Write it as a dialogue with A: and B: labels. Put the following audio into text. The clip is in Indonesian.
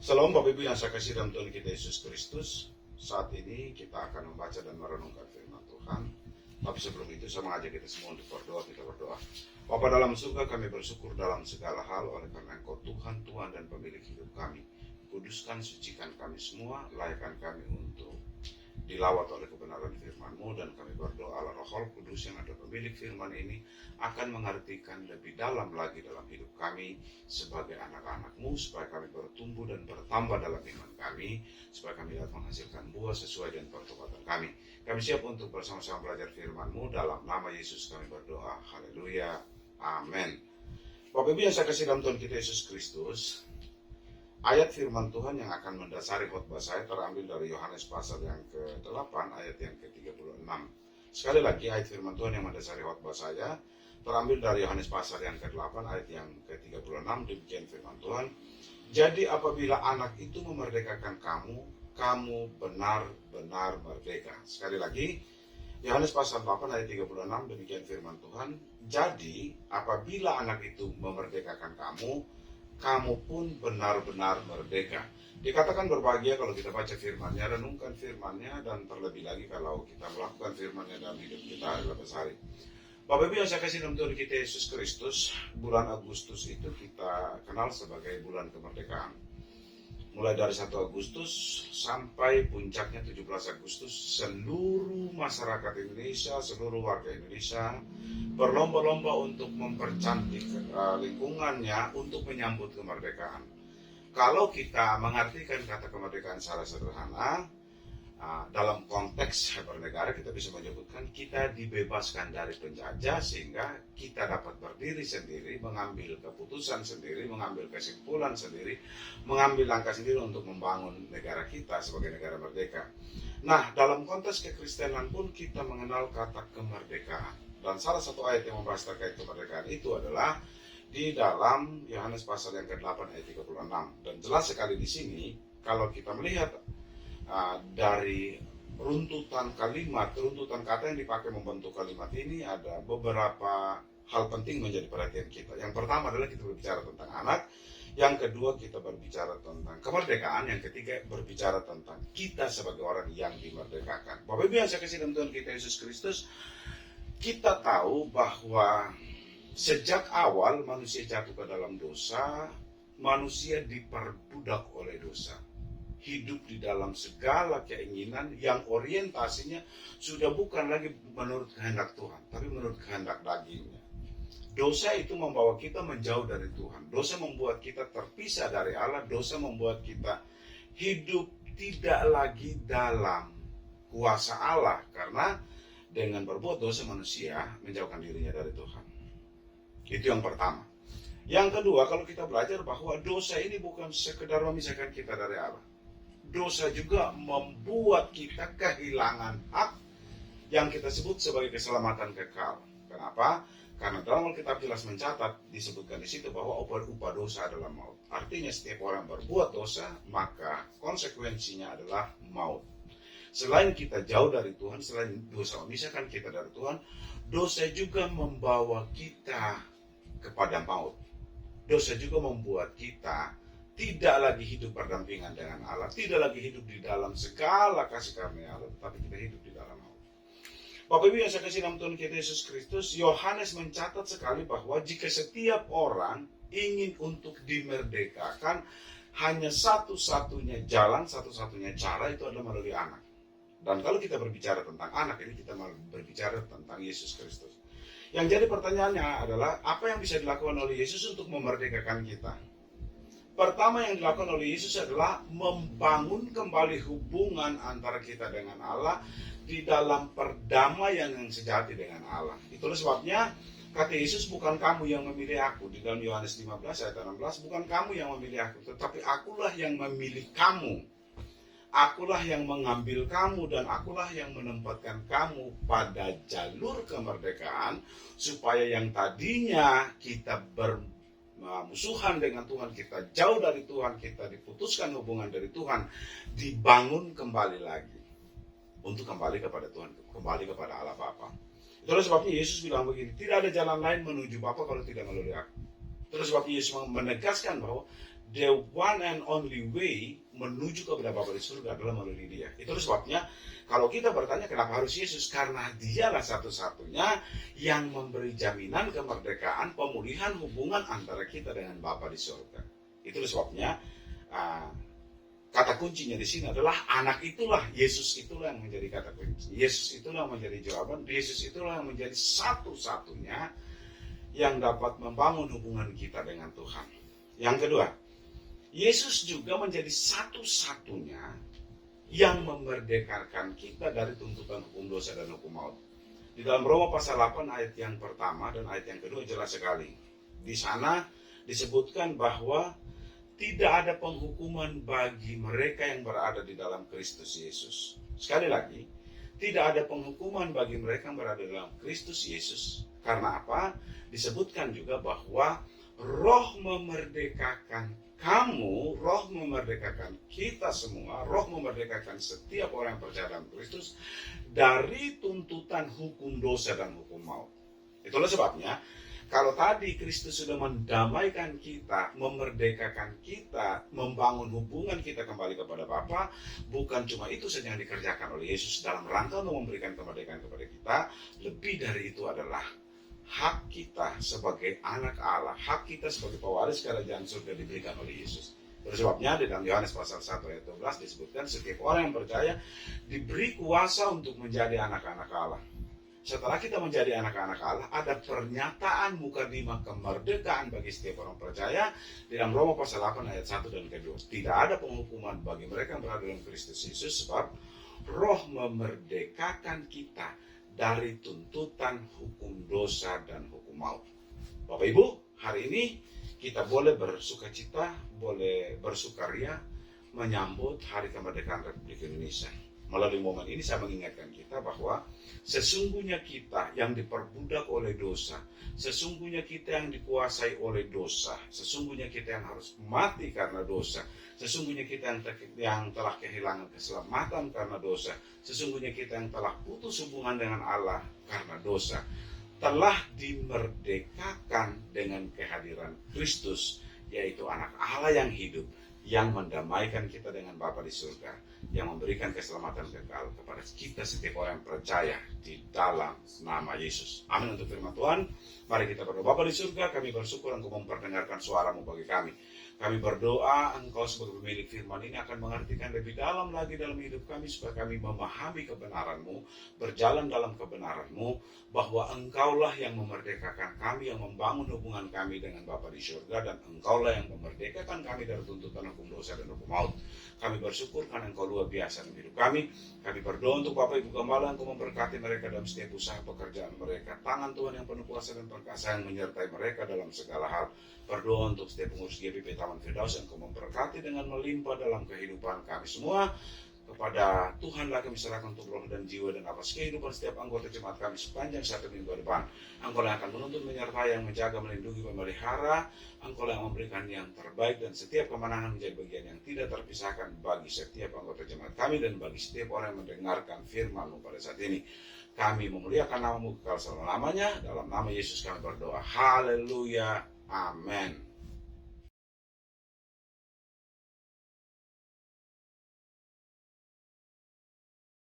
A: Salam Bapak Ibu yang saya kasih dalam Tuhan kita Yesus Kristus. Saat ini kita akan membaca dan merenungkan firman Tuhan. Tapi sebelum itu saya mengajak kita semua untuk berdoa. Kita berdoa. Bapa dalam surga, kami bersyukur dalam segala hal oleh karena Engkau Tuhan, Tuhan dan pemilik hidup kami. Kuduskan, sucikan kami semua, layakkan kami untuk dilawat oleh kebenaran firman-Mu, dan kami berdoa Roh Kudus yang ada pemilik firman ini akan mengartikan lebih dalam lagi dalam hidup kami sebagai anak-anak-Mu, supaya kami bertumbuh dan bertambah dalam iman kami, supaya kami dapat menghasilkan buah sesuai dengan pertobatan kami. Kami siap untuk bersama-sama belajar firman-Mu. Dalam nama Yesus kami berdoa. Haleluya. Amin. Bapak Ibu yang saya kasih dalam Tuhan kita Yesus Kristus, ayat firman Tuhan yang akan mendasari khotbah saya terambil dari Yohanes pasal yang ke-8 ayat yang ke-36. Sekali lagi, ayat firman Tuhan yang mendasari khotbah saya terambil dari Yohanes pasal yang ke-8 ayat yang ke-36. Demikian firman Tuhan. Jadi apabila anak itu memerdekakan kamu, kamu benar-benar merdeka. Sekali lagi, Yohanes pasal 8 ayat 36, demikian firman Tuhan. Jadi apabila anak itu memerdekakan kamu, kamu pun benar-benar merdeka. Dikatakan berbahagia kalau kita baca firman-Nya, renungkan firman-Nya, dan terlebih lagi kalau kita melakukan firman-Nya dalam hidup kita dalam hari. Bapak Ibu yang saya kasih dalam Tuhan kita Yesus Kristus, bulan Agustus itu kita kenal sebagai bulan kemerdekaan. Mulai dari 1 Agustus sampai puncaknya 17 Agustus, seluruh masyarakat Indonesia, seluruh warga Indonesia berlomba-lomba untuk mempercantik lingkungannya untuk menyambut kemerdekaan. Kalau kita mengartikan kata kemerdekaan secara sederhana, dalam konteks bernegara kita bisa menyebutkan kita dibebaskan dari penjajah sehingga kita dapat berdiri sendiri, mengambil keputusan sendiri, mengambil kesimpulan sendiri, mengambil langkah sendiri untuk membangun negara kita sebagai negara merdeka. Nah, dalam konteks kekristenan pun kita mengenal kata kemerdekaan. Dan salah satu ayat yang membahas terkait kemerdekaan itu adalah di dalam Yohanes pasal yang ke-8 ayat 36. Dan jelas sekali di sini kalau kita melihat dari runtutan kalimat, runtutan kata yang dipakai membentuk kalimat ini, ada beberapa hal penting menjadi perhatian kita. Yang pertama adalah kita berbicara tentang anak, yang kedua kita berbicara tentang kemerdekaan, yang ketiga berbicara tentang kita sebagai orang yang dimerdekakan. Bapak Ibu yang saya kasih dalam Tuhan kita Yesus Kristus, kita tahu bahwa sejak awal manusia jatuh ke dalam dosa, manusia diperbudak oleh dosa. Hidup di dalam segala keinginan yang orientasinya sudah bukan lagi menurut kehendak Tuhan, tapi menurut kehendak dagingnya. Dosa itu membawa kita menjauh dari Tuhan. Dosa membuat kita terpisah dari Allah. Dosa membuat kita hidup tidak lagi dalam kuasa Allah. Karena dengan berbuat dosa manusia menjauhkan dirinya dari Tuhan. Itu yang pertama. Yang kedua, kalau kita belajar bahwa dosa ini bukan sekedar memisahkan kita dari Allah. Dosa juga membuat kita kehilangan hak yang kita sebut sebagai keselamatan kekal. Kenapa? Karena dalam Alkitab jelas mencatat, disebutkan di situ bahwa upah dosa adalah maut. Artinya setiap orang berbuat dosa, maka konsekuensinya adalah maut. Selain kita jauh dari Tuhan, selain dosa memisahkan kita dari Tuhan, dosa juga membawa kita kepada maut. Dosa juga membuat kita tidak lagi hidup berdampingan dengan Allah, tidak lagi hidup di dalam segala kasih karunia Allah, tapi kita hidup di dalam maut. Bapak Ibu yang saya kasih dalam Tuhan kita Yesus Kristus, Yohanes mencatat sekali bahwa jika setiap orang ingin untuk dimerdekakan, hanya satu-satunya jalan, satu-satunya cara itu adalah melalui anak. Dan kalau kita berbicara tentang anak ini, kita berbicara tentang Yesus Kristus. Yang jadi pertanyaannya adalah, apa yang bisa dilakukan oleh Yesus untuk memerdekakan kita? Pertama yang dilakukan oleh Yesus adalah membangun kembali hubungan antara kita dengan Allah di dalam perdamaian yang sejati dengan Allah. Itulah sebabnya kata Yesus, bukan kamu yang memilih aku. Di dalam Yohanes 15 ayat 16, bukan kamu yang memilih aku, tetapi akulah yang memilih kamu. Akulah yang mengambil kamu dan akulah yang menempatkan kamu pada jalur kemerdekaan, supaya yang tadinya kita bermusuhan dengan Tuhan, kita jauh dari Tuhan, kita diputuskan hubungan dari Tuhan, dibangun kembali lagi untuk kembali kepada Tuhan, kembali kepada Allah Bapa. Itulah sebabnya Yesus bilang begini, tidak ada jalan lain menuju Bapa kalau tidak melalui aku. Terus sebab Yesus menegaskan bahwa the one and only way menuju kepada Bapa di surga adalah melalui Dia. Itu sebabnya kalau kita bertanya kenapa harus Yesus, karena Dialah satu-satunya yang memberi jaminan kemerdekaan, pemulihan hubungan antara kita dengan Bapa di surga. Itu sebabnya kata kuncinya di sini adalah anak itulah, Yesus itulah yang menjadi kata kunci. Yesus itulah yang menjadi jawaban. Yesus itulah yang menjadi satu-satunya yang dapat membangun hubungan kita dengan Tuhan. Yang kedua, Yesus juga menjadi satu-satunya yang memerdekakan kita dari tuntutan hukum dosa dan hukum maut. Di dalam Roma pasal 8 ayat yang pertama dan ayat yang kedua jelas sekali. Di sana disebutkan bahwa tidak ada penghukuman bagi mereka yang berada di dalam Kristus Yesus. Sekali lagi, tidak ada penghukuman bagi mereka yang berada di dalam Kristus Yesus. Karena apa? Disebutkan juga bahwa Roh memerdekakan kamu, Roh memerdekakan kita semua, Roh memerdekakan setiap orang yang percaya dalam Kristus dari tuntutan hukum dosa dan hukum maut. Itulah sebabnya kalau tadi Kristus sudah mendamaikan kita, memerdekakan kita, membangun hubungan kita kembali kepada Bapa, bukan cuma itu saja yang dikerjakan oleh Yesus dalam rangka untuk memberikan kemerdekaan kepada kita, lebih dari itu adalah hak kita sebagai anak Allah, hak kita sebagai pewaris kerajaan surga diberikan oleh Yesus. Oleh sebabnya di dalam Yohanes pasal 1 ayat 12 disebutkan setiap orang yang percaya diberi kuasa untuk menjadi anak-anak Allah. Setelah kita menjadi anak-anak Allah, ada pernyataan mukadimah kemerdekaan bagi setiap orang percaya di dalam Roma pasal 8 ayat 1 dan kedua. Tidak ada penghukuman bagi mereka yang berada dalam Kristus Yesus sebab Roh memerdekakan kita dari tuntutan hukum dosa dan hukum maut. Bapak Ibu, hari ini kita boleh bersukacita, boleh bersukaria menyambut Hari Kemerdekaan Republik Indonesia. Melalui momen ini saya mengingatkan kita bahwa sesungguhnya kita yang diperbudak oleh dosa, sesungguhnya kita yang dikuasai oleh dosa, sesungguhnya kita yang harus mati karena dosa, sesungguhnya kita yang telah kehilangan keselamatan karena dosa, sesungguhnya kita yang telah putus hubungan dengan Allah karena dosa, telah dimerdekakan dengan kehadiran Kristus, yaitu anak Allah yang hidup, yang mendamaikan kita dengan Bapa di surga, yang memberikan keselamatan kekal kepada kita setiap orang yang percaya di dalam nama Yesus. Amin untuk firman Tuhan. Mari kita berdoa. Bapa di surga, kami bersyukur Engkau memperdengarkan suara-Mu bagi kami. Kami berdoa Engkau sebagai pemilik firman ini akan mengartikan lebih dalam lagi dalam hidup kami supaya kami memahami kebenaran-Mu, berjalan dalam kebenaran-Mu, bahwa Engkaulah yang memerdekakan kami, yang membangun hubungan kami dengan Bapa di surga, dan Engkaulah yang memerdekakan kami dari tuntutan hukum dosa dan hukum maut. Kami bersyukur karena Engkau luar biasa dalam hidup kami. Kami berdoa untuk Bapak Ibu Gembala, Engkau memberkati mereka dalam setiap usaha pekerjaan mereka. Tangan Tuhan yang penuh kuasa dan perkasa yang menyertai mereka dalam segala hal. Berdoa untuk setiap pengurus GBP Taman Firdaus, Engkau memberkati dengan melimpah dalam kehidupan kami semua. Kepada Tuhanlah kami serahkan untuk roh dan jiwa dan nafas kehidupan setiap anggota jemaat kami sepanjang satu minggu depan. Engkau yang akan menuntun, menyertai, yang menjaga, melindungi, memelihara. Engkau yang memberikan yang terbaik, dan setiap kemenangan menjadi bagian yang tidak terpisahkan bagi setiap anggota jemaat kami dan bagi setiap orang yang mendengarkan firman-Mu pada saat ini. Kami memuliakan nama-Mu kekal selama-lamanya. Dalam nama Yesus kami berdoa. Haleluya. Amin.